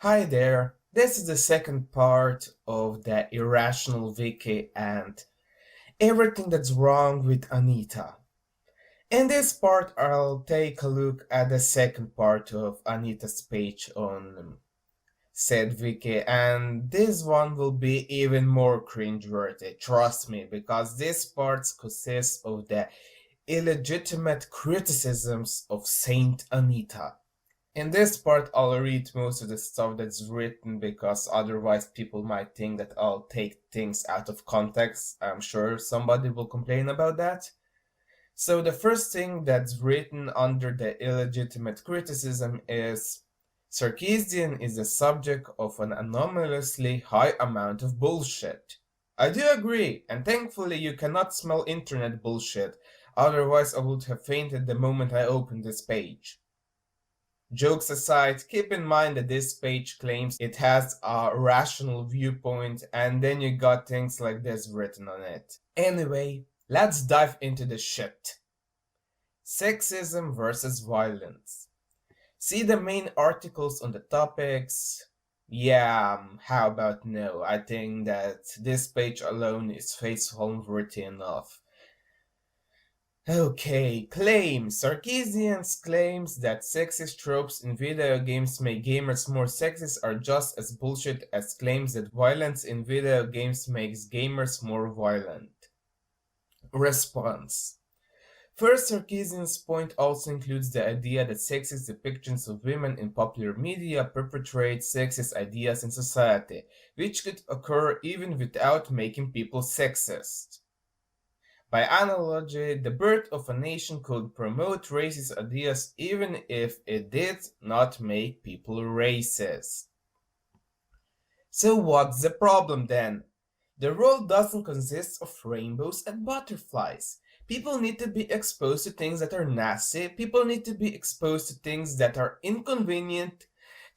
Hi there. This is the second part of the irrational Wiki and everything that's wrong with Anita. In this part, I'll take a look at the second part of Anita's page on said Wiki, and this one will be even more cringeworthy, trust me, because this part consists of the illegitimate criticisms of Saint Anita. In this part, I'll read most of the stuff that's written because otherwise people might think that I'll take things out of context. I'm sure somebody will complain about that. So, the first thing that's written under the illegitimate criticism is Sarkeesian is the subject of an anomalously high amount of bullshit. I do agree, and thankfully you cannot smell internet bullshit, otherwise I would have fainted the moment I opened this page. Jokes aside, keep in mind that this page claims it has a rational viewpoint, and then you got things like this written on it. Anyway, let's dive into the shit. Sexism versus violence. See the main articles on the topics? Yeah, how about no? I think that this page alone is faithful worthy enough. Okay, claims. Sarkeesian's claims that sexist tropes in video games make gamers more sexist are just as bullshit as claims that violence in video games makes gamers more violent. Response. First, Sarkeesian's point also includes the idea that sexist depictions of women in popular media perpetuate sexist ideas in society, which could occur even without making people sexist. By analogy, the birth of a nation could promote racist ideas even if it did not make people racist. So what's the problem then? The world doesn't consist of rainbows and butterflies. People need to be exposed to things that are nasty. People need to be exposed to things that are inconvenient,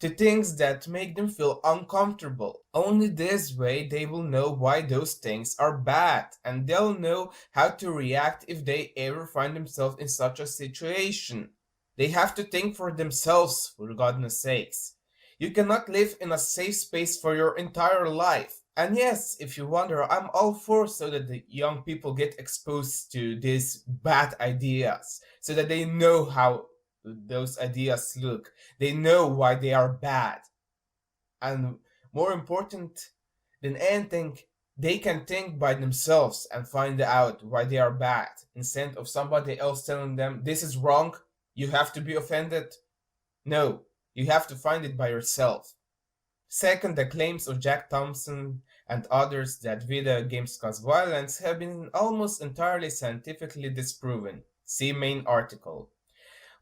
to things that make them feel uncomfortable. Only this way they will know why those things are bad, and they'll know how to react if they ever find themselves in such a situation. They have to think for themselves, for goodness sakes. You cannot live in a safe space for your entire life. And yes, if you wonder, I'm all for so that the young people get exposed to these bad ideas, so that they know how those ideas look. They know why they are bad. And more important than anything, they can think by themselves and find out why they are bad instead of somebody else telling them this is wrong, you have to be offended. No, you have to find it by yourself. Second, the claims of Jack Thompson and others that video games cause violence have been almost entirely scientifically disproven. See main article.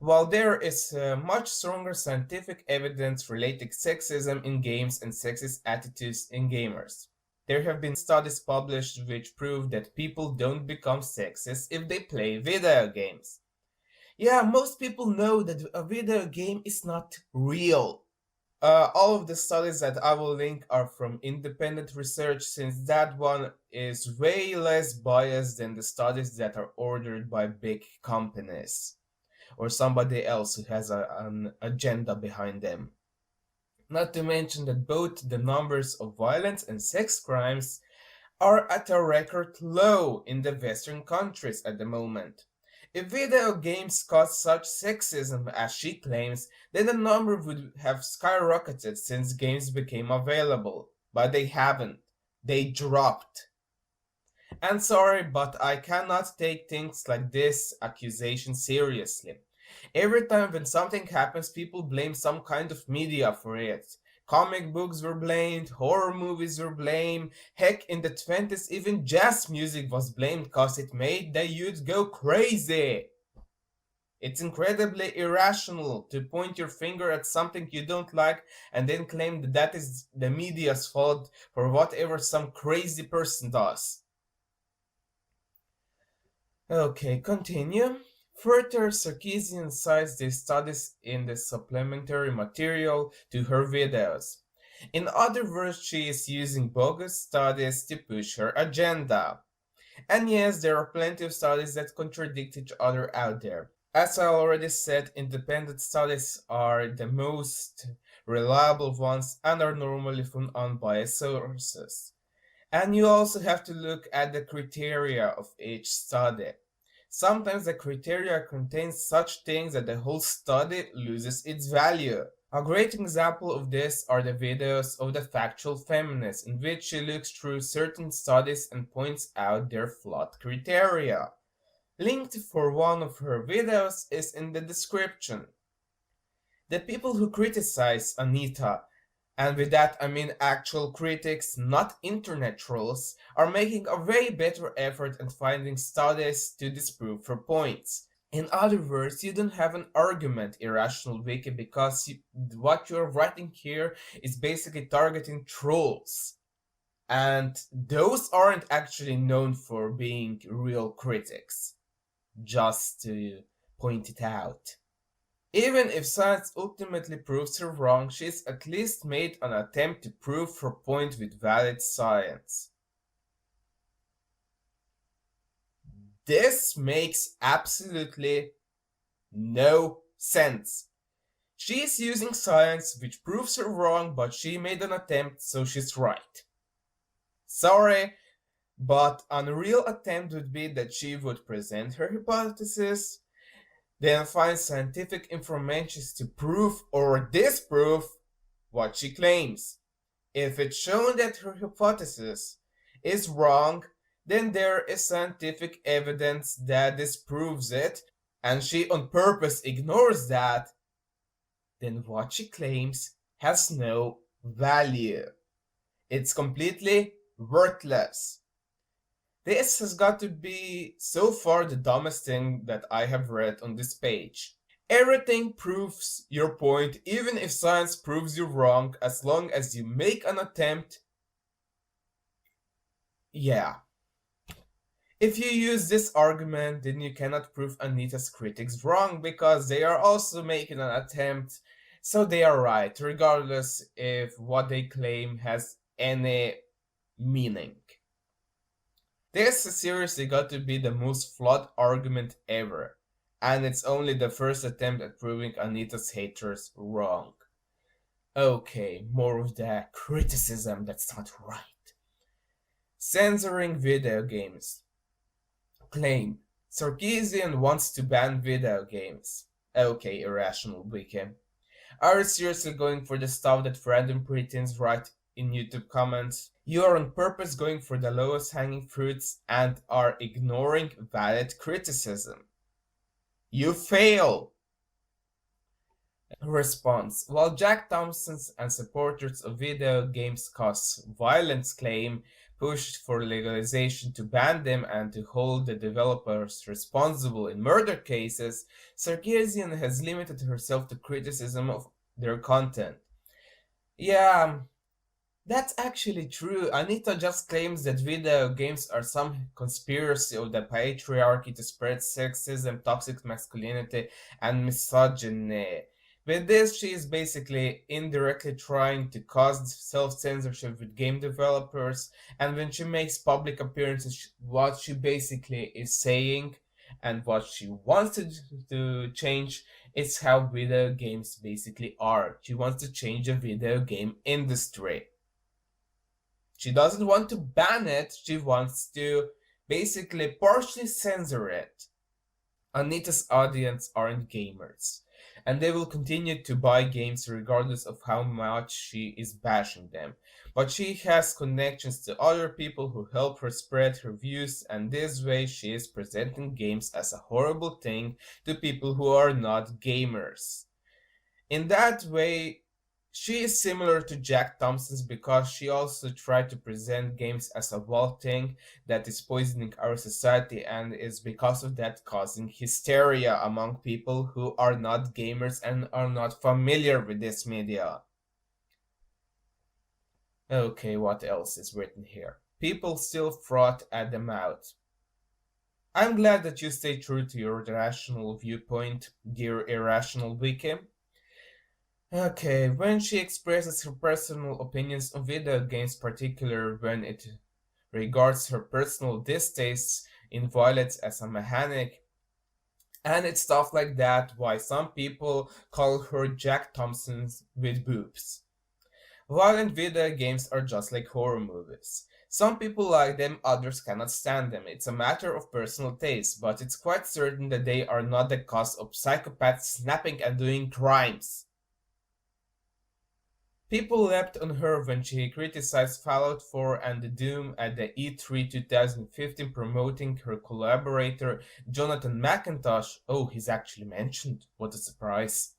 While there is much stronger scientific evidence relating sexism in games and sexist attitudes in gamers, there have been studies published which prove that people don't become sexist if they play video games. Yeah, most people know that a video game is not real. All of the studies that I will link are from independent research, since that one is way less biased than the studies that are ordered by big companies or somebody else who has an agenda behind them. Not to mention that both the numbers of violence and sex crimes are at a record low in the Western countries at the moment. If video games cause such sexism as she claims, then the number would have skyrocketed since games became available. But they haven't. They dropped. And sorry, but I cannot take things like this accusation seriously. Every time when something happens, people blame some kind of media for it. Comic books were blamed, horror movies were blamed, heck, in the 20s, even jazz music was blamed because it made the youth go crazy. It's incredibly irrational to point your finger at something you don't like and then claim that that is the media's fault for whatever some crazy person does. Okay, continue. Further, Sarkeesian cites these studies in the supplementary material to her videos. In other words, she is using bogus studies to push her agenda. And yes, there are plenty of studies that contradict each other out there. As I already said, independent studies are the most reliable ones, and are normally from unbiased sources. And you also have to look at the criteria of each study. Sometimes the criteria contains such things that the whole study loses its value. A great example of this are the videos of the factual feminist, in which she looks through certain studies and points out their flawed criteria. Linked for one of her videos is in the description. The people who criticize Anita, and with that I mean actual critics, not internet trolls, are making a way better effort at finding studies to disprove her points. In other words, you don't have an argument, irrational wiki, because what you're writing here is basically targeting trolls. And those aren't actually known for being real critics. Just to point it out. Even if science ultimately proves her wrong, she's at least made an attempt to prove her point with valid science. This makes absolutely no sense. She's using science which proves her wrong, but she made an attempt, so she's right. Sorry, but a real attempt would be that she would present her hypothesis, then find scientific information to prove or disprove what she claims. If it's shown that her hypothesis is wrong, then there is scientific evidence that disproves it, and she on purpose ignores that, then what she claims has no value. It's completely worthless. This has got to be so far the dumbest thing that I have read on this page. Everything proves your point, even if science proves you wrong, as long as you make an attempt. Yeah. If you use this argument, then you cannot prove Anita's critics wrong, because they are also making an attempt, so they are right, regardless if what they claim has any meaning. This has seriously got to be the most flawed argument ever, and it's only the first attempt at proving Anita's haters wrong. Okay, more of the criticism that's not right. Censoring video games. Claim. Sarkeesian wants to ban video games. Okay, irrational wiki. Are you seriously going for the stuff that random preteens write in YouTube comments? You are on purpose going for the lowest hanging fruits and are ignoring valid criticism. You fail! Response. While Jack Thompson's and supporters of video games cause violence claim pushed for legalization to ban them and to hold the developers responsible in murder cases, Sarkeesian has limited herself to criticism of their content. Yeah, that's actually true. Anita just claims that video games are some conspiracy of the patriarchy to spread sexism, toxic masculinity, and misogyny. With this, she is basically indirectly trying to cause self-censorship with game developers, and when she makes public appearances, what she basically is saying and what she wants to change is how video games basically are. She wants to change the video game industry. She doesn't want to ban it, she wants to basically partially censor it. Anita's audience aren't gamers, and they will continue to buy games regardless of how much she is bashing them. But she has connections to other people who help her spread her views, and this way she is presenting games as a horrible thing to people who are not gamers. In that way, she is similar to Jack Thompson's because she also tried to present games as a wild thing that is poisoning our society and is because of that causing hysteria among people who are not gamers and are not familiar with this media. Okay, what else is written here? People still froth at the mouth. I'm glad that you stay true to your rational viewpoint, dear irrational wiki. Okay, when she expresses her personal opinions on video games, particularly when it regards her personal distastes in violence as a mechanic, And it's stuff like that why some people call her Jack Thompson's with boobs. Violent video games are just like horror movies. Some people like them, others cannot stand them. It's a matter of personal taste, but it's quite certain that they are not the cause of psychopaths snapping and doing crimes. People leapt on her when she criticized Fallout 4 and the Doom at the E3 2015, promoting her collaborator Jonathan McIntosh. Oh, he's actually mentioned. What a surprise.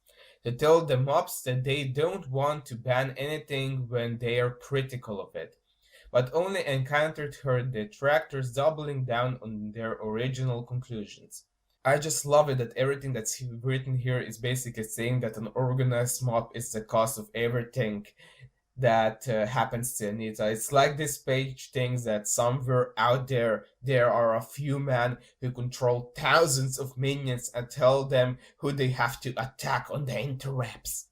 To tell the mobs that they don't want to ban anything when they are critical of it, but only encountered her detractors doubling down on their original conclusions. I just love it that everything that's written here is basically saying that an organized mob is the cause of everything that happens to Anita. It's like this page thinks that somewhere out there are a few men who control thousands of minions and tell them who they have to attack on the interwebs.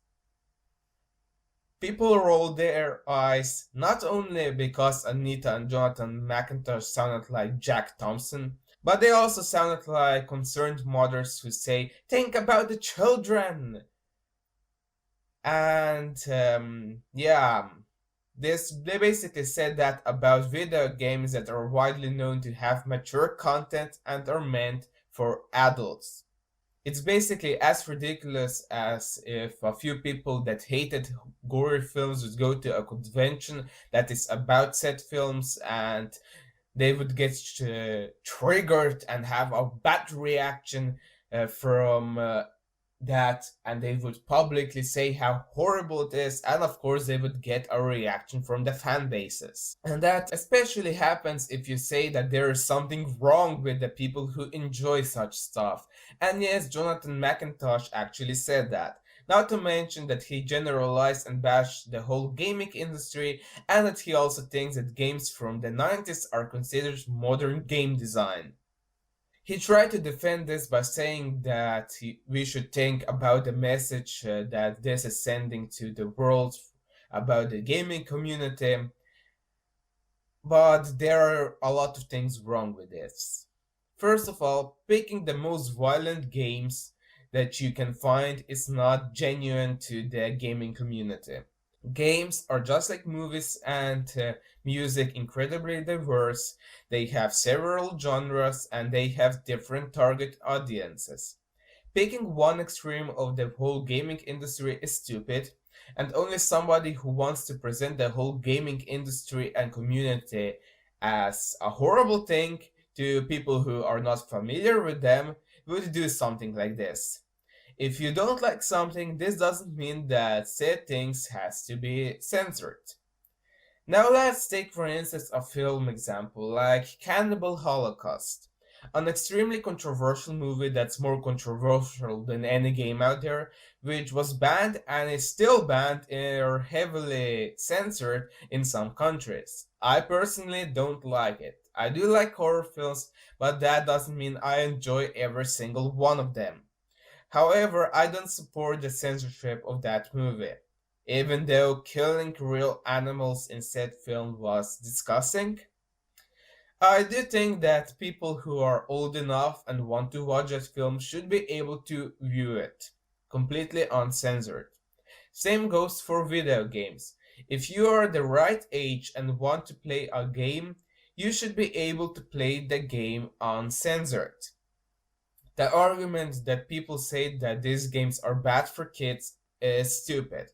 People roll their eyes not only because Anita and Jonathan McIntosh sounded like Jack Thompson, but they also sounded like concerned mothers who say, think about the children! And yeah, they basically said that about video games that are widely known to have mature content and are meant for adults. It's basically as ridiculous as if a few people that hated gory films would go to a convention that is about said films and they would get triggered and have a bad reaction from that, and they would publicly say how horrible it is, and of course they would get a reaction from the fan bases. And that especially happens if you say that there is something wrong with the people who enjoy such stuff. And yes, Jonathan McIntosh actually said that. Not to mention that he generalized and bashed the whole gaming industry, and that he also thinks that games from the 90s are considered modern game design. He tried to defend this by saying that we should think about the message that this is sending to the world about the gaming community, but there are a lot of things wrong with this. First of all, picking the most violent games that you can find is not genuine to the gaming community. Games are just like movies and music, incredibly diverse. They have several genres and they have different target audiences. Picking one extreme of the whole gaming industry is stupid, and only somebody who wants to present the whole gaming industry and community as a horrible thing to people who are not familiar with them would do something like this. If you don't like something, this doesn't mean that said things has to be censored. Now let's take for instance a film example like Cannibal Holocaust, an extremely controversial movie that's more controversial than any game out there, which was banned and is still banned or heavily censored in some countries. I personally don't like it. I do like horror films, but that doesn't mean I enjoy every single one of them. However, I don't support the censorship of that movie. Even though killing real animals in said film was disgusting, I do think that people who are old enough and want to watch that film should be able to view it, completely uncensored. Same goes for video games. If you are the right age and want to play a game, you should be able to play the game uncensored. The argument that people say that these games are bad for kids is stupid.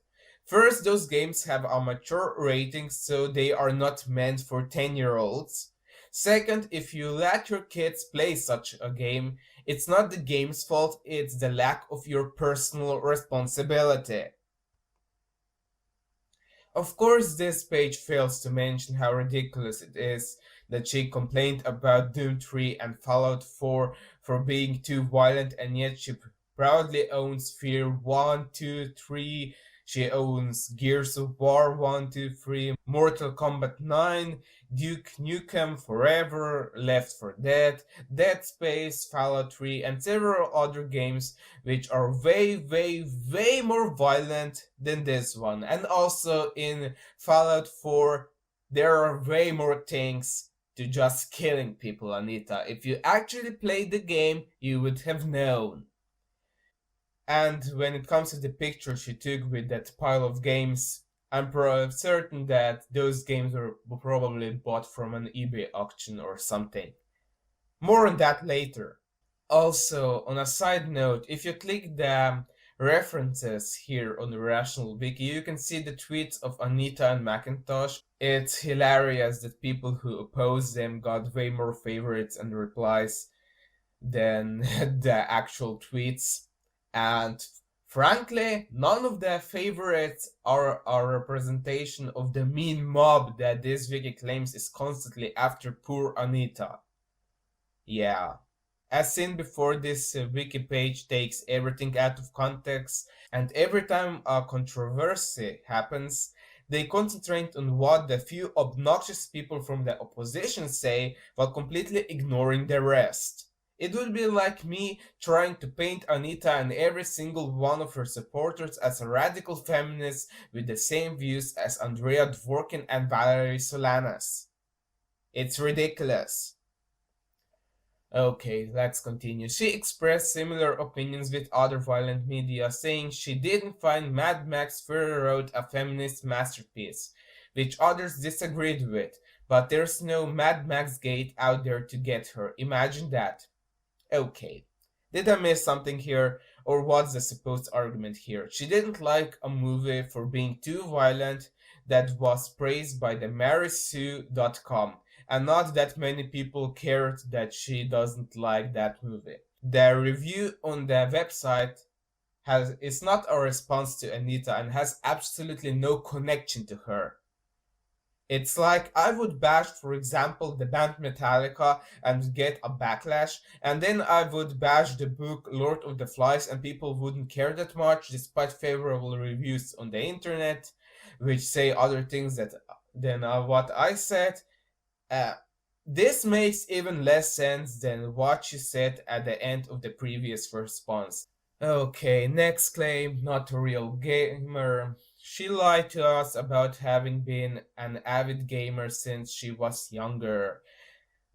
First, those games have a mature rating, so they are not meant for 10-year-olds. Second, if you let your kids play such a game, it's not the game's fault, it's the lack of your personal responsibility. Of course, this page fails to mention how ridiculous it is that she complained about Doom 3 and Fallout 4 for being too violent, and yet she proudly owns Fear 1, 2, 3. She owns Gears of War 1, 2, 3, Mortal Kombat 9, Duke Nukem Forever, Left 4 Dead, Dead Space, Fallout 3, and several other games which are way more violent than this one. And also in Fallout 4, there are way more things to just killing people, Anita. If you actually played the game, you would have known. And when it comes to the picture she took with that pile of games, I'm certain that those games were probably bought from an eBay auction or something. More on that later. Also, on a side note, if you click the references here on the Rational Wiki, you can see the tweets of Anita and Macintosh. It's hilarious that people who oppose them got way more favorites and replies than the actual tweets. And frankly, none of the favorites are a representation of the mean mob that this wiki claims is constantly after poor Anita. Yeah. As seen before, this wiki page takes everything out of context, and every time a controversy happens, they concentrate on what the few obnoxious people from the opposition say while completely ignoring the rest. It would be like me trying to paint Anita and every single one of her supporters as a radical feminist with the same views as Andrea Dworkin and Valerie Solanas. It's ridiculous. Okay, let's continue. She expressed similar opinions with other violent media, saying she didn't find Mad Max Fury Road a feminist masterpiece, which others disagreed with, but there's no Mad Max Gate out there to get her. Imagine that. Okay. Did I miss something here? Or what's the supposed argument here? She didn't like a movie for being too violent that was praised by the marysue.com, and not that many people cared that she doesn't like that movie. The review on the website is not a response to Anita and has absolutely no connection to her. It's like I would bash, for example, the band Metallica and get a backlash, and then I would bash the book Lord of the Flies and people wouldn't care that much despite favorable reviews on the internet, which say other things than what I said. Uh, this makes even less sense than what she said at the end of the previous response. Okay, next claim, not a real gamer. She lied to us about having been an avid gamer since she was younger.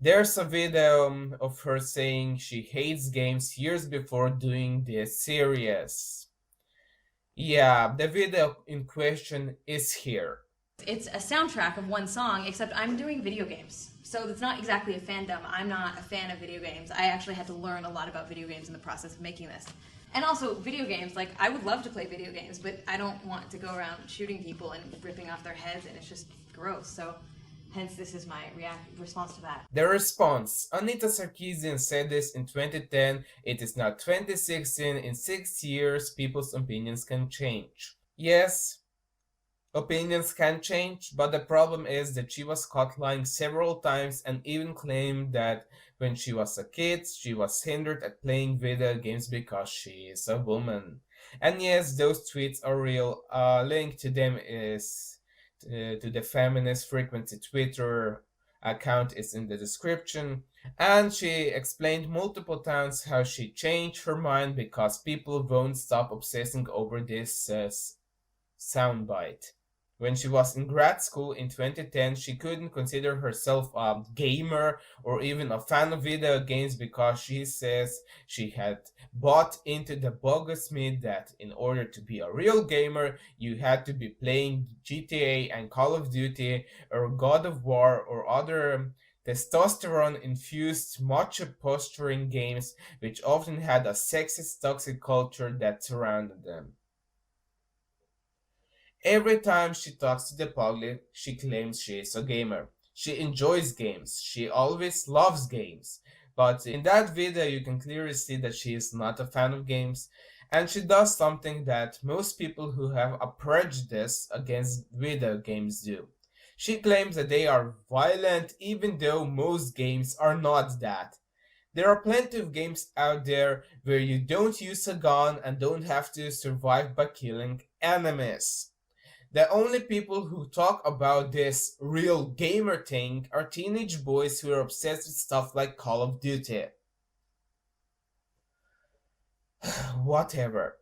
There's a video of her saying she hates games years before doing this series. Yeah, the video in question is here. It's a soundtrack of one song, except I'm doing video games. So it's not exactly a fandom. I'm not a fan of video games. I actually had to learn a lot about video games in the process of making this. And also, video games, like, I would love to play video games, but I don't want to go around shooting people and ripping off their heads, and it's just gross. So, hence, this is my response to that. The response. Anita Sarkeesian said this in 2010. It is now 2016. In 6 years, people's opinions can change. Yes, opinions can change, but the problem is that she was caught lying several times and even claimed that when she was a kid, she was hindered at playing video games because she is a woman. And yes, those tweets are real. A link to them is to the feminist frequency Twitter account is in the description. And she explained multiple times how she changed her mind because people won't stop obsessing over this soundbite. When she was in grad school in 2010, she couldn't consider herself a gamer or even a fan of video games because she says she had bought into the bogus myth that in order to be a real gamer, you had to be playing GTA and Call of Duty or God of War or other testosterone-infused macho posturing games which often had a sexist toxic culture that surrounded them. Every time she talks to the public, she claims she is a gamer. She enjoys games. She always loves games. But in that video, you can clearly see that she is not a fan of games. And she does something that most people who have a prejudice against video games do. She claims that they are violent even though most games are not that. There are plenty of games out there where you don't use a gun and don't have to survive by killing enemies. The only people who talk about this real gamer thing are teenage boys who are obsessed with stuff like Call of Duty. Whatever.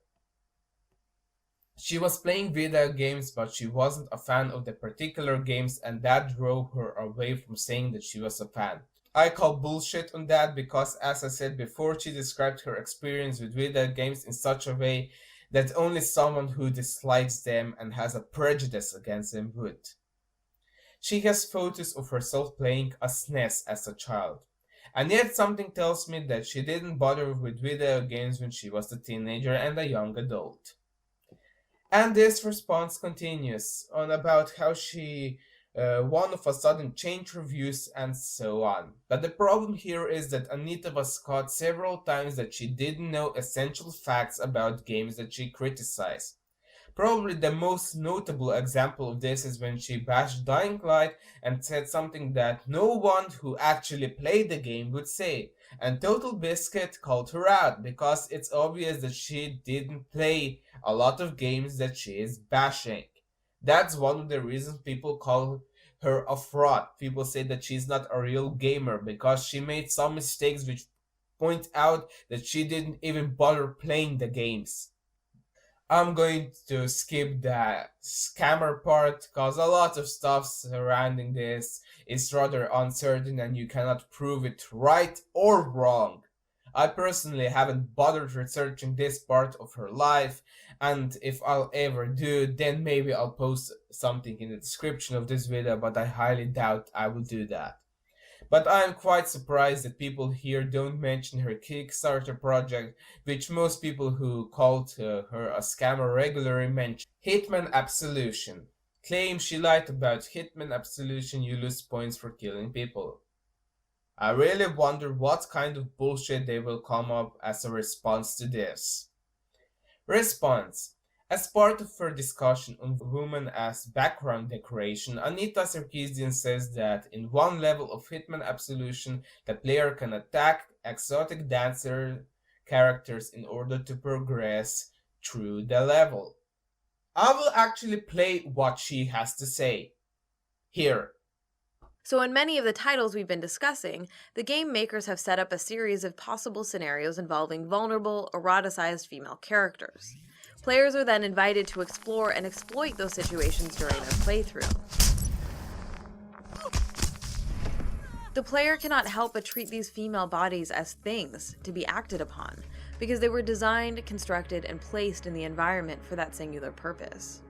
She was playing video games, but she wasn't a fan of the particular games, and that drove her away from saying that she was a fan. I call bullshit on that because, as I said before, she described her experience with video games in such a way that only someone who dislikes them and has a prejudice against them would. She has photos of herself playing a SNES as a child. And yet something tells me that she didn't bother with video games when she was a teenager and a young adult. And this response continues on about how she one of a sudden changed her views and so on. But the problem here is that Anita was caught several times that she didn't know essential facts about games that she criticized. Probably the most notable example of this is when she bashed Dying Light and said something that no one who actually played the game would say. And Total Biscuit called her out because it's obvious that she didn't play a lot of games that she is bashing. That's one of the reasons people call her a fraud. People say that she's not a real gamer because she made some mistakes which point out that she didn't even bother playing the games. I'm going to skip that scammer part because a lot of stuff surrounding this is rather uncertain and you cannot prove it right or wrong. I personally haven't bothered researching this part of her life, and if I'll ever do, then maybe I'll post something in the description of this video, but I highly doubt I will do that. But I am quite surprised that people here don't mention her Kickstarter project, which most people who called her a scammer regularly mention. Hitman Absolution. Claim she lied about Hitman Absolution, you lose points for killing people. I really wonder what kind of bullshit they will come up as a response to this. Response. As part of her discussion on women as background decoration, Anita Sarkeesian says that in one level of Hitman Absolution, the player can attack exotic dancer characters in order to progress through the level. I will actually play what she has to say. Here. So in many of the titles we've been discussing, the game makers have set up a series of possible scenarios involving vulnerable, eroticized female characters. Players are then invited to explore and exploit those situations during their playthrough. The player cannot help but treat these female bodies as things to be acted upon, because they were designed, constructed, and placed in the environment for that singular purpose.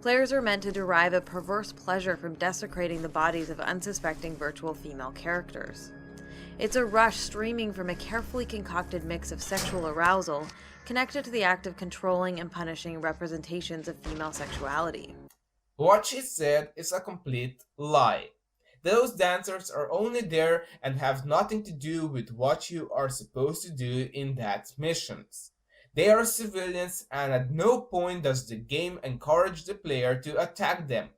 Players are meant to derive a perverse pleasure from desecrating the bodies of unsuspecting virtual female characters. It's a rush streaming from a carefully concocted mix of sexual arousal connected to the act of controlling and punishing representations of female sexuality. What she said is a complete lie. Those dancers are only there and have nothing to do with what you are supposed to do in that missions. They are civilians, and at no point does the game encourage the player to attack them.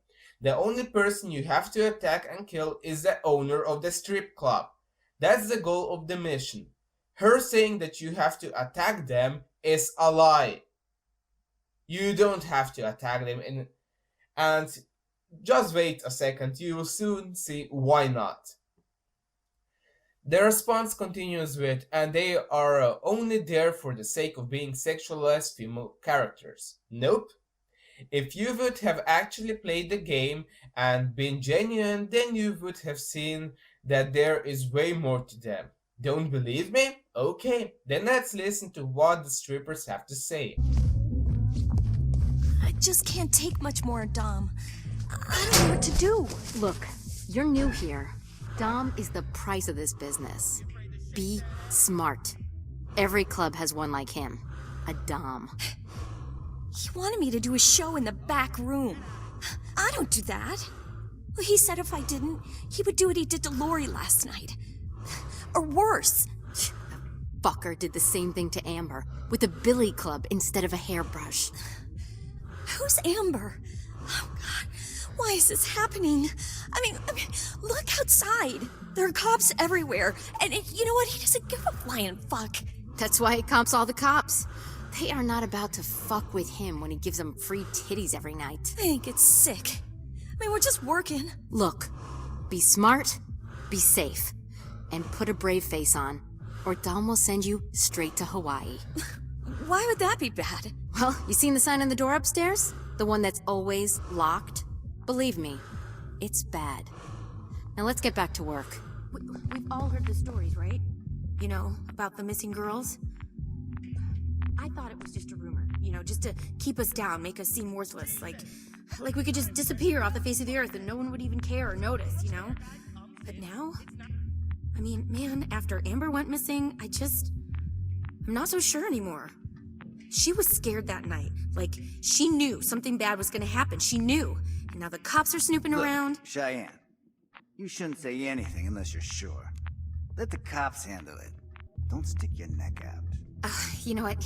The only person you have to attack and kill is the owner of the strip club. That's the goal of the mission. Her saying that you have to attack them is a lie. You don't have to attack them, and just wait a second, you will soon see why not. The response continues with, and they are only there for the sake of being sexualized female characters. Nope. If you would have actually played the game and been genuine, then you would have seen that there is way more to them. Don't believe me? Okay, then let's listen to what the strippers have to say. I just can't take much more, Dom. I don't know what to do. Look, you're new here. Dom is the price of this business. Be smart. Every club has one like him. A Dom. He wanted me to do a show in the back room. I don't do that. Well, he said if I didn't, he would do what he did to Lori last night. Or worse. The fucker did the same thing to Amber, with a billy club instead of a hairbrush. Who's Amber? Oh, God. Why is this happening? I mean, look outside. There are cops everywhere. And you know what? He doesn't give a flying fuck. That's why he comps all the cops. They are not about to fuck with him when he gives them free titties every night. I think it's sick. I mean, we're just working. Look, be smart, be safe, and put a brave face on, or Dom will send you straight to Hawaii. Why would that be bad? Well, you seen the sign on the door upstairs? The one that's always locked? Believe me, it's bad. Now let's get back to work. We've all heard the stories, right? You know, about the missing girls. I thought it was just a rumor, you know, just to keep us down, make us seem worthless, like we could just disappear off the face of the earth and no one would even care or notice, you know? But now, I mean, man, after Amber went missing, I'm not so sure anymore. She was scared that night. Like, she knew something bad was gonna happen. She knew. And now the cops are snooping around. Cheyenne, you shouldn't say anything unless you're sure. Let the cops handle it. Don't stick your neck out. You know what?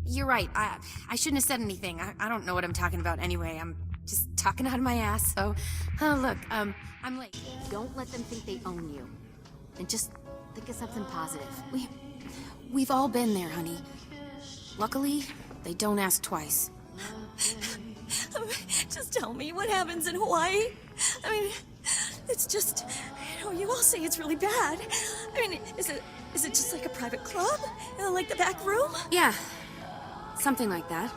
You're right. I shouldn't have said anything. I don't know what I'm talking about anyway. I'm just talking out of my ass. So, look, I'm late. Don't let them think they own you. And just think of something positive. We've all been there, honey. Luckily, they don't ask twice. Just tell me what happens in Hawaii. I mean, it's just, you know, you all say it's really bad. I mean, is it just like a private club? Like the back room? Yeah, something like that.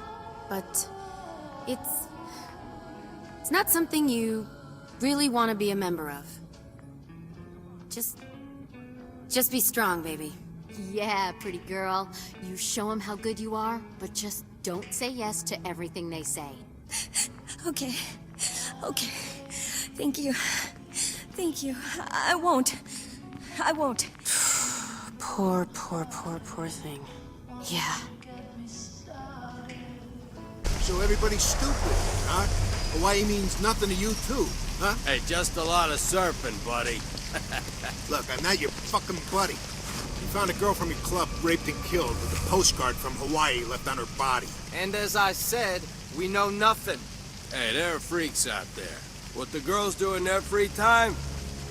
But it's not something you really want to be a member of. Just be strong, baby. Yeah, pretty girl. You show them how good you are, but just don't say yes to everything they say. Okay. Thank you. I won't. Poor thing. Yeah. So everybody's stupid, huh? Hawaii means nothing to you too, huh? Hey, just a lot of surfing, buddy. Look, I'm not your fucking buddy. You found a girl from your club raped and killed with a postcard from Hawaii left on her body. And as I said, we know nothing. Hey, there are freaks out there. What the girls do in their free time?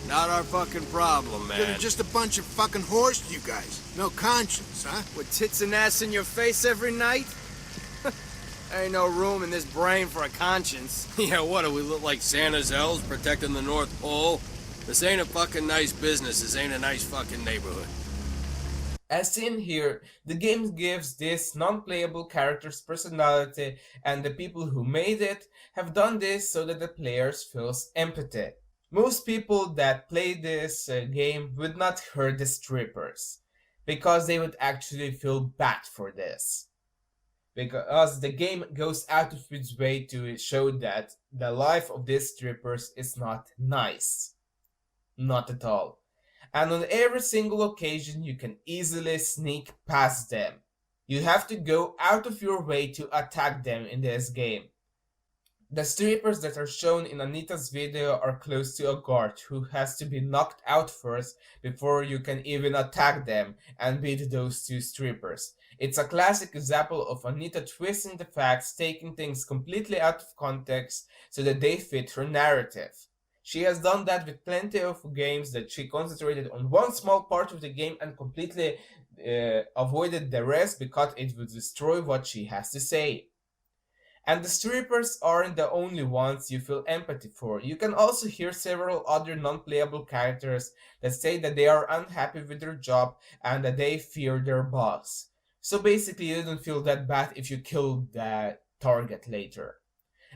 Not our fucking problem, man. You're just a bunch of fucking whores, you guys. No conscience, huh? With tits and ass in your face every night? There ain't no room in this brain for a conscience. Yeah, what, do we look like Santa's elves protecting the North Pole? This ain't a fucking nice business. This ain't a nice fucking neighborhood. As seen here, the game gives this non-playable character's personality, and the people who made it have done this so that the players feels empathy. Most people that play this game would not hurt the strippers, because they would actually feel bad for this. Because the game goes out of its way to show that the life of these strippers is not nice. Not at all. And on every single occasion you can easily sneak past them. You have to go out of your way to attack them in this game. The strippers that are shown in Anita's video are close to a guard who has to be knocked out first before you can even attack them and beat those two strippers. It's a classic example of Anita twisting the facts, taking things completely out of context so that they fit her narrative. She has done that with plenty of games that she concentrated on one small part of the game and completely avoided the rest because it would destroy what she has to say. And the strippers aren't the only ones you feel empathy for. You can also hear several other non-playable characters that say that they are unhappy with their job and that they fear their boss. So basically you don't feel that bad if you kill that target later.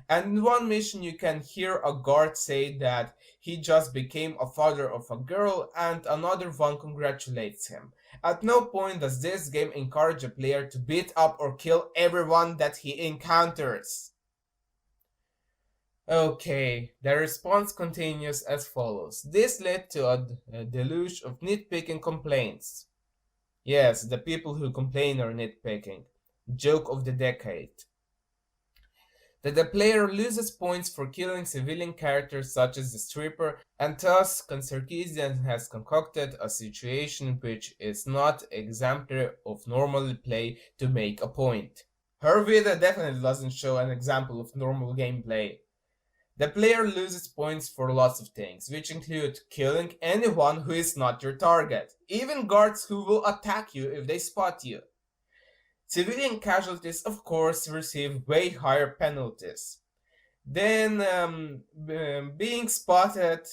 And in one mission you can hear a guard say that he just became a father of a girl and another one congratulates him. At no point does this game encourage a player to beat up or kill everyone that he encounters. Okay, the response continues as follows. This led to a deluge of nitpicking complaints. Yes, the people who complain are nitpicking. Joke of the decade. That the player loses points for killing civilian characters such as the stripper, and thus Sarkeesian has concocted a situation which is not exemplary of normal play to make a point. Her video definitely doesn't show an example of normal gameplay. The player loses points for lots of things, which include killing anyone who is not your target, even guards who will attack you if they spot you. Civilian casualties, of course, receive way higher penalties. Then, being spotted.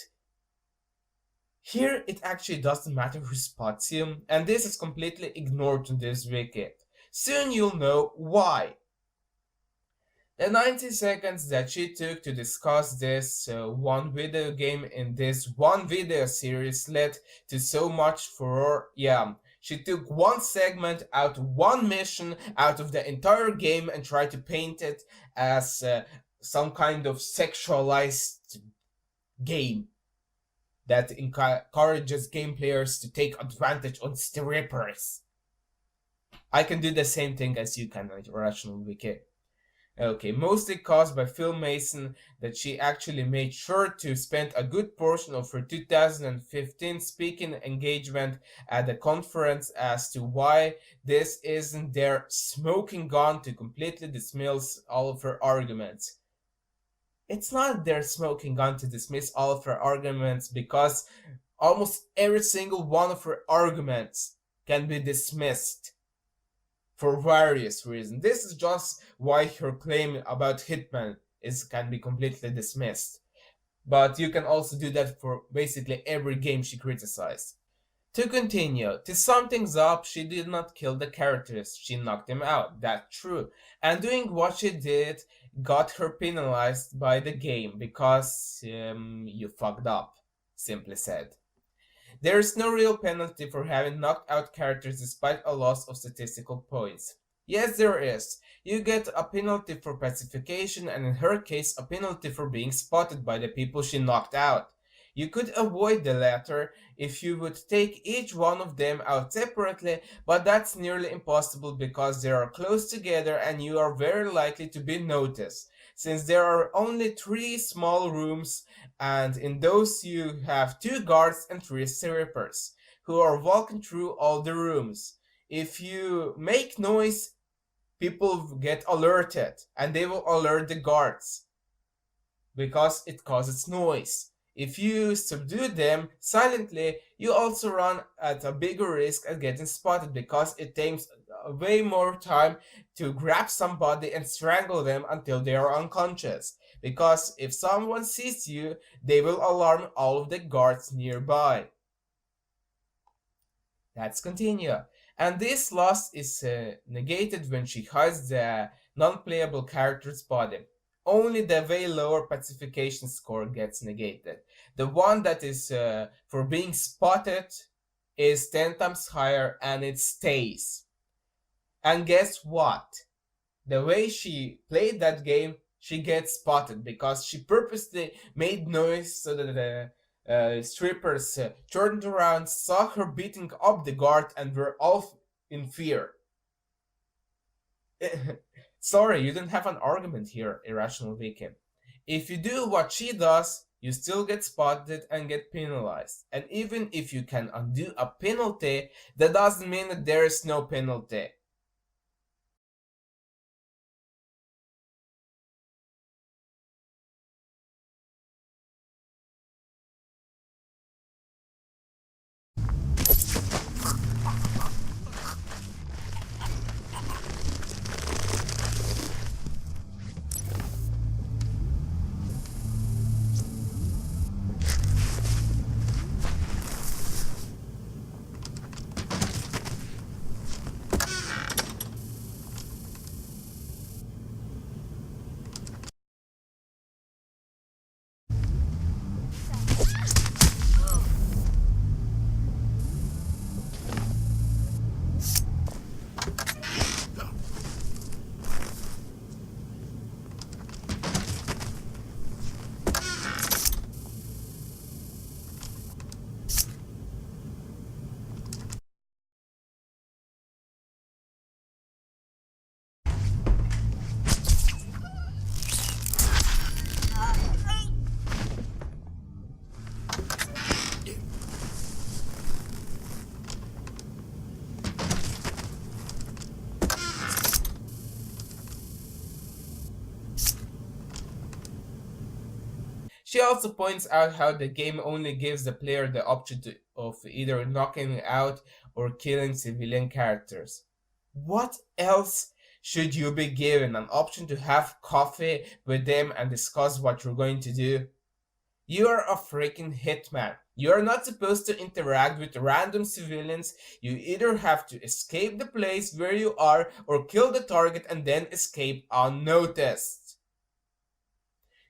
Here, it actually doesn't matter who spots you, and this is completely ignored in this wiki. Soon you'll know why. The 90 seconds that she took to discuss this one video game in this one video series led to so much furore. Yeah, she took one segment out, one mission out of the entire game and tried to paint it as some kind of sexualized game that encourages game players to take advantage on strippers. I can do the same thing as you can, Rational Wiki. Okay, mostly caused by Phil Mason, that she actually made sure to spend a good portion of her 2015 speaking engagement at the conference as to why this isn't their smoking gun to completely dismiss all of her arguments. It's not their smoking gun to dismiss all of her arguments, because almost every single one of her arguments can be dismissed for various reasons. This is just why her claim about Hitman can be completely dismissed. But you can also do that for basically every game she criticized. To continue, to sum things up, she did not kill the characters, she knocked them out, that's true. And doing what she did got her penalized by the game because you fucked up, simply said. There is no real penalty for having knocked out characters despite a loss of statistical points. Yes, there is. You get a penalty for pacification, and in her case, a penalty for being spotted by the people she knocked out. You could avoid the latter if you would take each one of them out separately, but that's nearly impossible because they are close together and you are very likely to be noticed, since there are only 3 small rooms, and in those you have 2 guards and 3 strippers, who are walking through all the rooms. If you make noise, people get alerted, and they will alert the guards, because it causes noise. If you subdue them silently, you also run at a bigger risk at getting spotted, because it takes way more time to grab somebody and strangle them until they are unconscious. Because if someone sees you, they will alarm all of the guards nearby. Let's continue. And this loss is negated when she hides the non-playable character's body. Only the way lower pacification score gets negated. The one that is for being spotted is 10 times higher, and it stays. And guess what? The way she played that game, she gets spotted because she purposely made noise so that the strippers turned around, saw her beating up the guard, and were all in fear. Sorry, you don't have an argument here, Irrational Wiki. If you do what she does, you still get spotted and get penalized. And even if you can undo a penalty, that doesn't mean that there is no penalty. She also points out how the game only gives the player the option of either knocking out or killing civilian characters. What else should you be given? An option to have coffee with them and discuss what you're going to do? You're a freaking hitman. You're not supposed to interact with random civilians. You either have to escape the place where you are or kill the target and then escape unnoticed.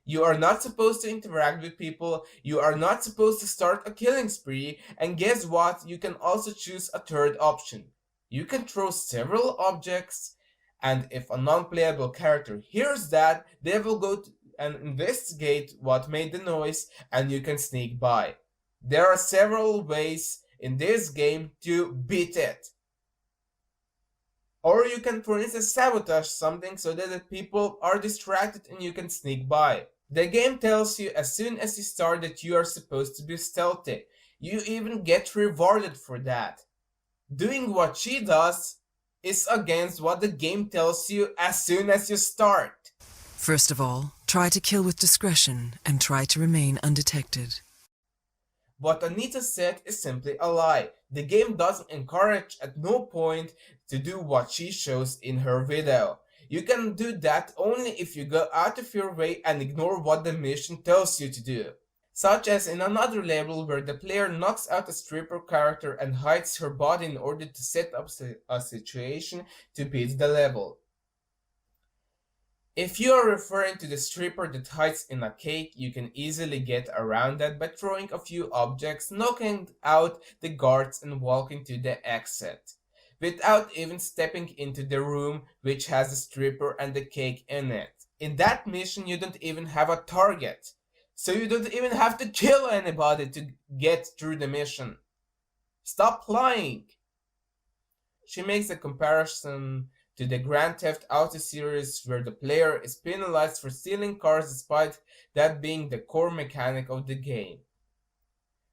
You are not supposed to interact with people, you are not supposed to start a killing spree, and guess what? You can also choose a third option. You can throw several objects, and if a non-playable character hears that, they will go and investigate what made the noise, and you can sneak by. There are several ways in this game to beat it. Or you can, for instance, sabotage something so that the people are distracted and you can sneak by. The game tells you as soon as you start that you are supposed to be stealthy. You even get rewarded for that. Doing what she does is against what the game tells you as soon as you start. First of all, try to kill with discretion and try to remain undetected. What Anita said is simply a lie. The game doesn't encourage at no point to do what she shows in her video. You can do that only if you go out of your way and ignore what the mission tells you to do. Such as in another level where the player knocks out a stripper character and hides her body in order to set up a situation to beat the level. If you are referring to the stripper that hides in a cake, you can easily get around that by throwing a few objects, knocking out the guards and walking to the exit, without even stepping into the room which has the stripper and the cake in it. In that mission you don't even have a target, so you don't even have to kill anybody to get through the mission. Stop lying! She makes a comparison to the Grand Theft Auto series where the player is penalized for stealing cars despite that being the core mechanic of the game.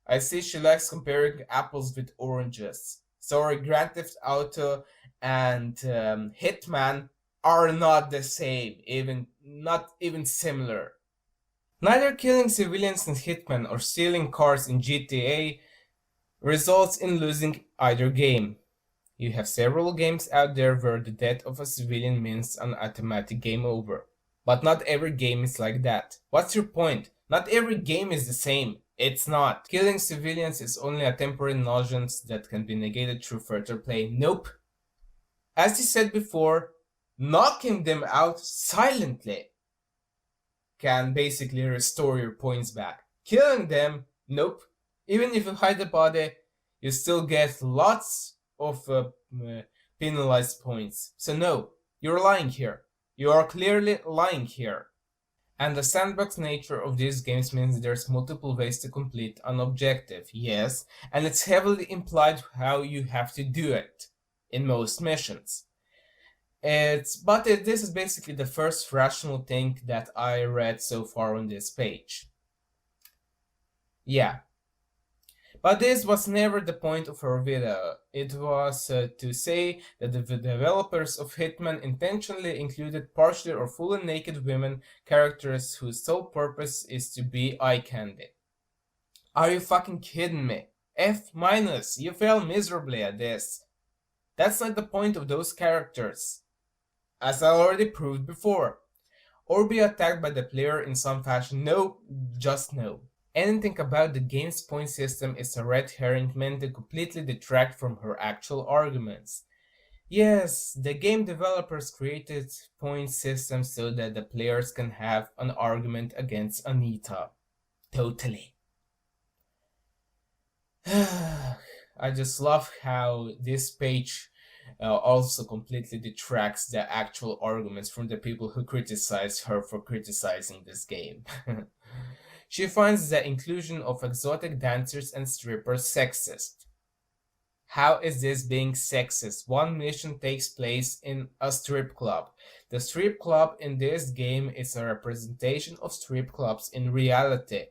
I see she likes comparing apples with oranges. Sorry, Grand Theft Auto and Hitman are not the same, not even similar. Neither killing civilians in Hitman or stealing cars in GTA results in losing either game. You have several games out there where the death of a civilian means an automatic game over. But not every game is like that. What's your point? Not every game is the same. It's not. Killing civilians is only a temporary nuisance that can be negated through further play. Nope. As you said before, knocking them out silently can basically restore your points back. Killing them, nope. Even if you hide the body, you still get lots of penalized points. So no, you're lying here. You are clearly lying here. And the sandbox nature of these games means there's multiple ways to complete an objective, yes, and it's heavily implied how you have to do it in most missions. This is basically the first rational thing that I read so far on this page. Yeah. But this was never the point of her video. It was to say that the developers of Hitman intentionally included partially or fully naked women characters whose sole purpose is to be eye candy. Are you fucking kidding me? F-, you fail miserably at this. That's not the point of those characters, as I already proved before. Or be attacked by the player in some fashion. No, just no. Anything about the game's point system is a red herring meant to completely detract from her actual arguments. Yes, the game developers created point systems so that the players can have an argument against Anita. Totally. I just love how this page also completely detracts the actual arguments from the people who criticize her for criticizing this game. She finds the inclusion of exotic dancers and strippers sexist. How is this being sexist? One mission takes place in a strip club. The strip club in this game is a representation of strip clubs in reality.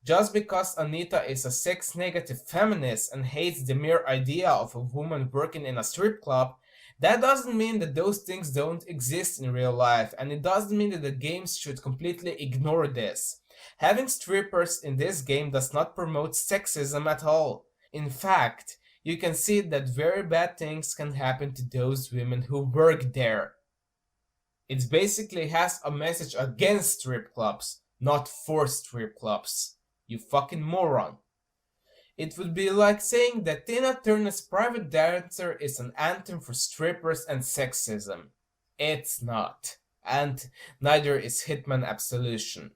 Just because Anita is a sex-negative feminist and hates the mere idea of a woman working in a strip club, that doesn't mean that those things don't exist in real life, and it doesn't mean that the games should completely ignore this. Having strippers in this game does not promote sexism at all. In fact, you can see that very bad things can happen to those women who work there. It basically has a message against strip clubs, not for strip clubs. You fucking moron. It would be like saying that Tina Turner's Private Dancer is an anthem for strippers and sexism. It's not. And neither is Hitman Absolution.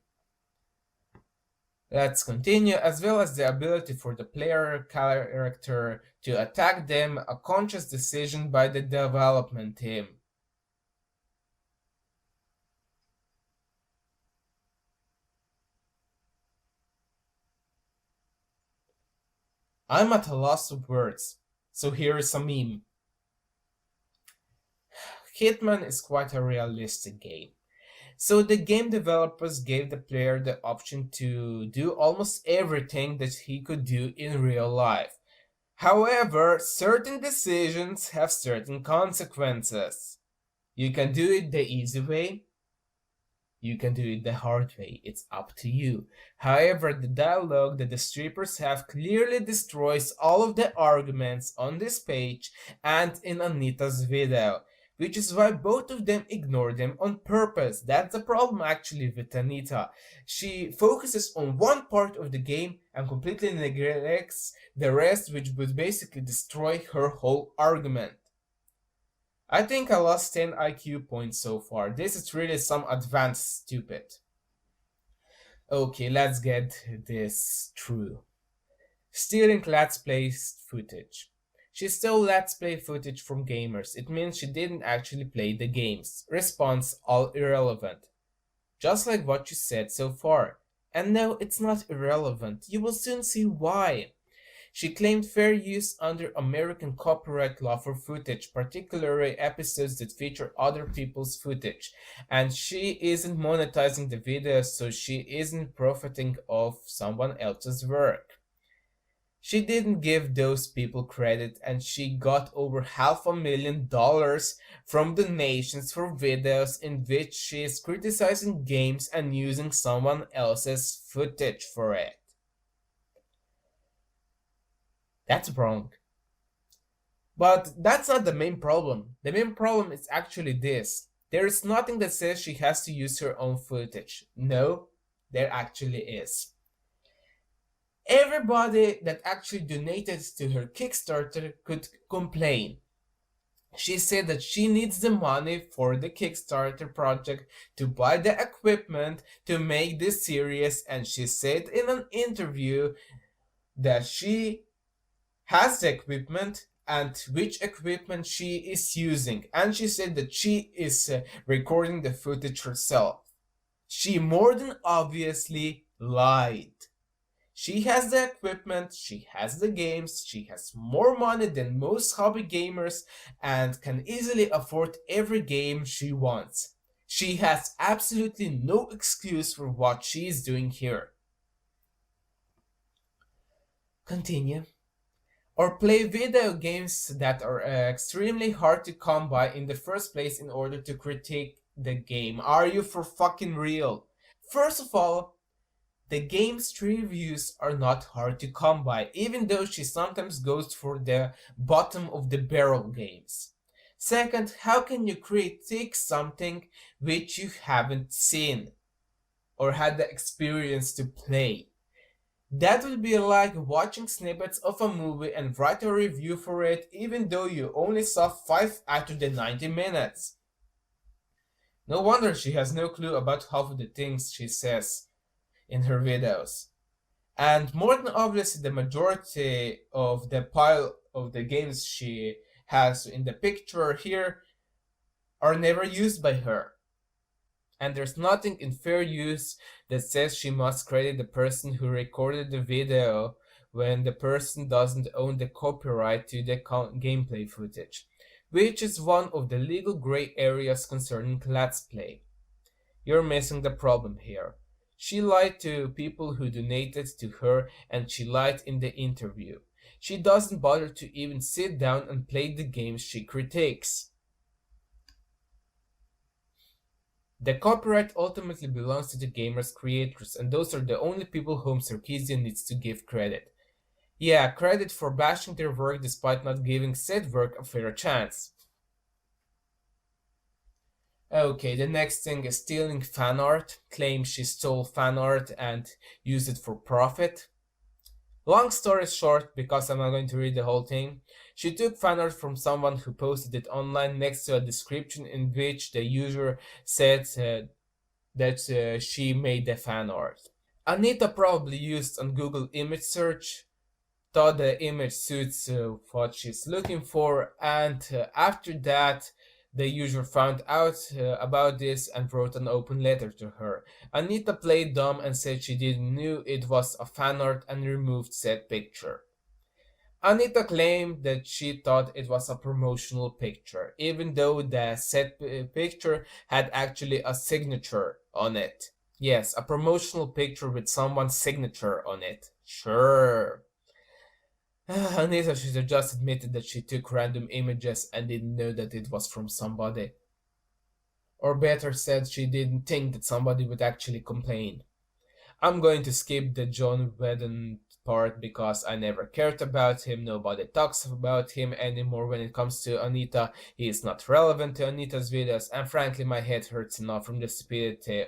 Let's continue, as well as the ability for the player character to attack them, a conscious decision by the development team. I'm at a loss of words, so here is a meme. Hitman is quite a realistic game. So the game developers gave the player the option to do almost everything that he could do in real life. However, certain decisions have certain consequences. You can do it the easy way, you can do it the hard way, it's up to you. However, the dialogue that the strippers have clearly destroys all of the arguments on this page and in Anita's video, which is why both of them ignore them on purpose. That's the problem actually with Anita. She focuses on one part of the game and completely neglects the rest, which would basically destroy her whole argument. I think I lost 10 IQ points so far. This is really some advanced stupid. Okay, let's get this through. Stealing Let's Play footage. She stole Let's Play footage from gamers. It means she didn't actually play the games. Response: all irrelevant. Just like what you said so far. And no, it's not irrelevant. You will soon see why. She claimed fair use under American copyright law for footage, particularly episodes that feature other people's footage, and she isn't monetizing the videos, so she isn't profiting off someone else's work. She didn't give those people credit, and she got over $500,000 from donations for videos in which she is criticizing games and using someone else's footage for it. That's wrong. But that's not the main problem. The main problem is actually this. There is nothing that says she has to use her own footage. No, there actually is. Everybody that actually donated to her Kickstarter could complain. She said that she needs the money for the Kickstarter project to buy the equipment to make this series, and she said in an interview that she has the equipment and which equipment she is using, and she said that she is recording the footage herself. She more than obviously lied. She has the equipment, she has the games, she has more money than most hobby gamers and can easily afford every game she wants. She has absolutely no excuse for what she is doing here. Continue. Or play video games that are extremely hard to come by in the first place in order to critique the game. Are you for fucking real? First of all, the game's reviews are not hard to come by, even though she sometimes goes for the bottom of the barrel games. Second, how can you critique something which you haven't seen or had the experience to play? That would be like watching snippets of a movie and write a review for it even though you only saw 5 out of the 90 minutes. No wonder she has no clue about half of the things she says in her videos. And more than obviously the majority of the pile of the games she has in the picture here are never used by her. And there's nothing in fair use that says she must credit the person who recorded the video when the person doesn't own the copyright to the gameplay footage, which is one of the legal gray areas concerning Let's Play. You're missing the problem here. She lied to people who donated to her, and she lied in the interview. She doesn't bother to even sit down and play the games she critiques. The copyright ultimately belongs to the gamer's creators, and those are the only people whom Sarkeesian needs to give credit. Yeah, credit for bashing their work despite not giving said work a fair chance. Okay, the next thing is stealing fan art. Claims she stole fan art and used it for profit. Long story short, because I'm not going to read the whole thing, she took fan art from someone who posted it online next to a description in which the user said that she made the fan art. Anita probably used on Google image search, thought the image suits what she's looking for, and after that, the user found out about this and wrote an open letter to her. Anita played dumb and said she didn't knew it was a fan art and removed said picture. Anita claimed that she thought it was a promotional picture, even though the said picture had actually a signature on it. Yes, a promotional picture with someone's signature on it. Sure. Anita should have just admitted that she took random images and didn't know that it was from somebody. Or better said, she didn't think that somebody would actually complain. I'm going to skip the John Whedon part because I never cared about him. Nobody talks about him anymore when it comes to Anita. He is not relevant to Anita's videos, and frankly, my head hurts enough from the stupidity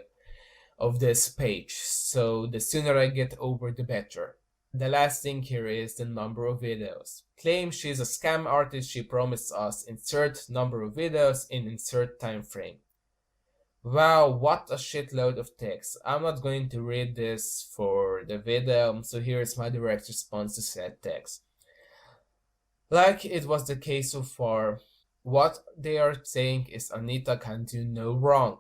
of this page. So the sooner I get over, the better. The last thing here is the number of videos. Claims she's a scam artist. She promised us insert number of videos in insert time frame. Wow, what a shitload of text. I'm not going to read this for the video, so here's my direct response to said text. Like it was the case so far, what they are saying is Anita can do no wrong.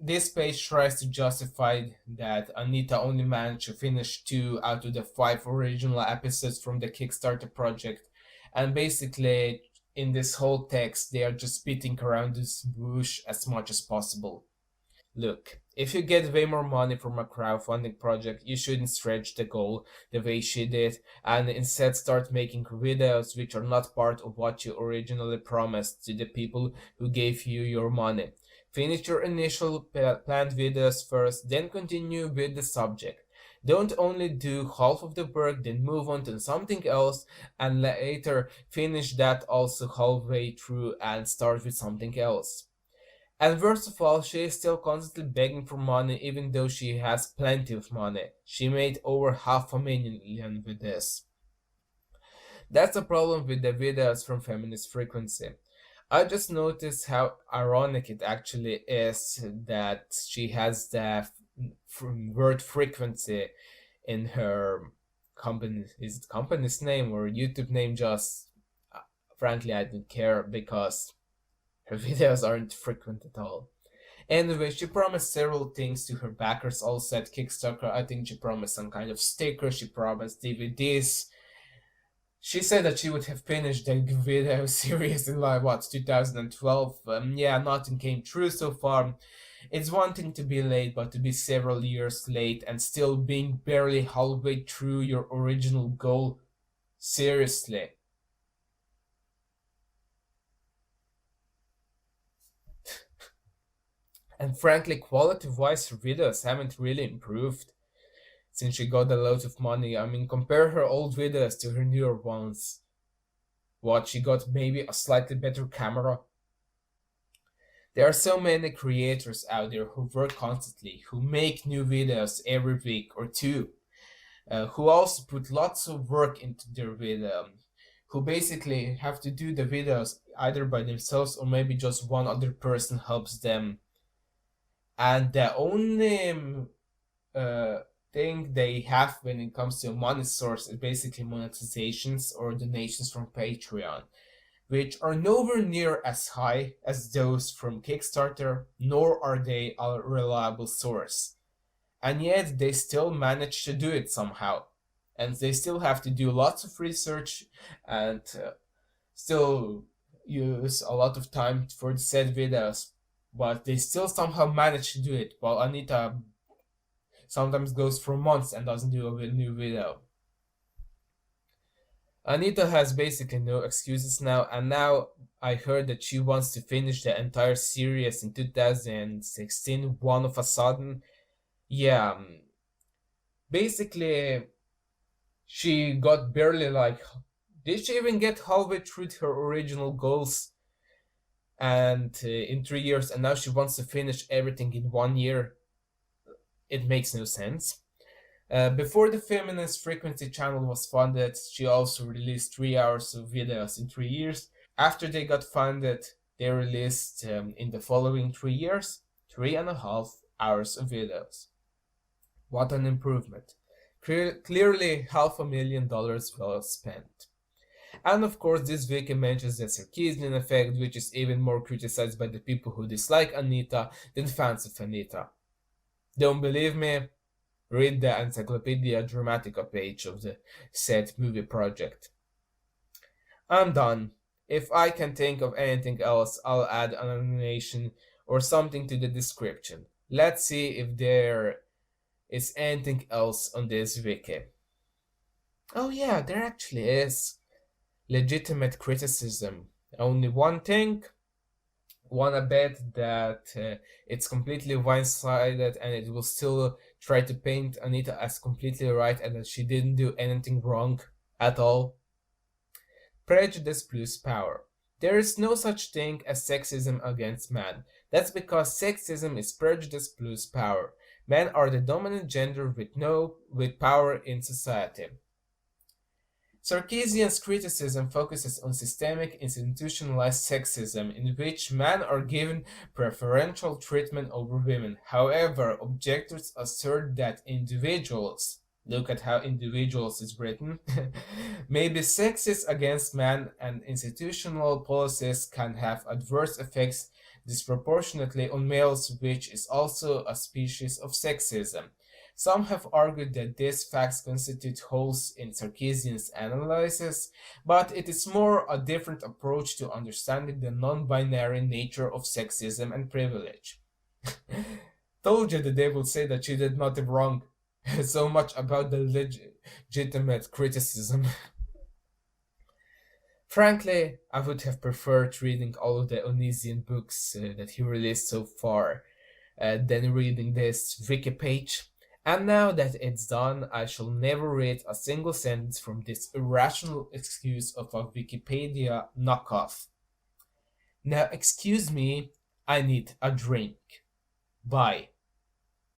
This page tries to justify that Anita only managed to finish 2 out of the 5 original episodes from the Kickstarter project, and basically in this whole text they are just beating around this bush as much as possible. Look, if you get way more money from a crowdfunding project, you shouldn't stretch the goal the way she did and instead start making videos which are not part of what you originally promised to the people who gave you your money. Finish your initial planned videos first, then continue with the subject. Don't only do half of the work, then move on to something else, and later finish that also halfway through and start with something else. And worst of all, she is still constantly begging for money even though she has plenty of money. She made over $500,000 with this. That's the problem with the videos from Feminist Frequency. I just noticed how ironic it actually is that she has the word frequency in her company. Is it company's name or YouTube name? Just frankly, I don't care because her videos aren't frequent at all. Anyway, she promised several things to her backers also at Kickstarter. I think she promised some kind of sticker, she promised DVDs. She said that she would have finished the video series in 2012. Yeah, nothing came true so far. It's one thing to be late, but to be several years late and still being barely halfway through your original goal, seriously. And frankly, quality-wise, her videos haven't really improved since she got a lot of money. I mean, compare her old videos to her newer ones. What, she got maybe a slightly better camera? There are so many creators out there who work constantly, who make new videos every week or two, who also put lots of work into their video, who basically have to do the videos either by themselves or maybe just one other person helps them. And the only thing they have when it comes to a money source is basically monetizations or donations from Patreon, which are nowhere near as high as those from Kickstarter, nor are they a reliable source. And yet they still manage to do it somehow. And they still have to do lots of research and still use a lot of time for the said videos. But they still somehow manage to do it, while Anita sometimes goes for months and doesn't do a new video. Anita has basically no excuses now, and now I heard that she wants to finish the entire series in 2016 one of a sudden. Yeah, basically she got barely did she even get halfway through her original goals? And in 3 years, and now she wants to finish everything in 1 year. It makes no sense. Before the Feminist Frequency channel was funded, she also released 3 hours of videos in 3 years. After they got funded, they released in the following 3 years 3.5 hours of videos. What an improvement. Clearly $500,000 well spent. And of course, this wiki mentions the Sarkeesian effect, which is even more criticized by the people who dislike Anita than fans of Anita. Don't believe me? Read the Encyclopedia Dramatica page of the said movie project. I'm done. If I can think of anything else, I'll add an animation or something to the description. Let's see if there is anything else on this wiki. Oh yeah, there actually is. Legitimate criticism. Only one thing. Wanna bet that it's completely one-sided and it will still try to paint Anita as completely right and that she didn't do anything wrong at all? Prejudice plus power. There is no such thing as sexism against men. That's because sexism is prejudice plus power. Men are the dominant gender with power in society. Sarkeesian's criticism focuses on systemic institutionalized sexism in which men are given preferential treatment over women. However, objectors assert that individuals, look at how individuals is written, may be sexist against men and institutional policies can have adverse effects disproportionately on males, which is also a species of sexism. Some have argued that these facts constitute holes in Sarkeesian's analysis, but it is more a different approach to understanding the non-binary nature of sexism and privilege. Told you that they will say that she did nothing wrong. So much about the legitimate criticism. Frankly, I would have preferred reading all of the Onision books that he released so far than reading this wiki page. And now that it's done, I shall never read a single sentence from this irrational excuse of a Wikipedia knockoff. Now, excuse me, I need a drink. Bye.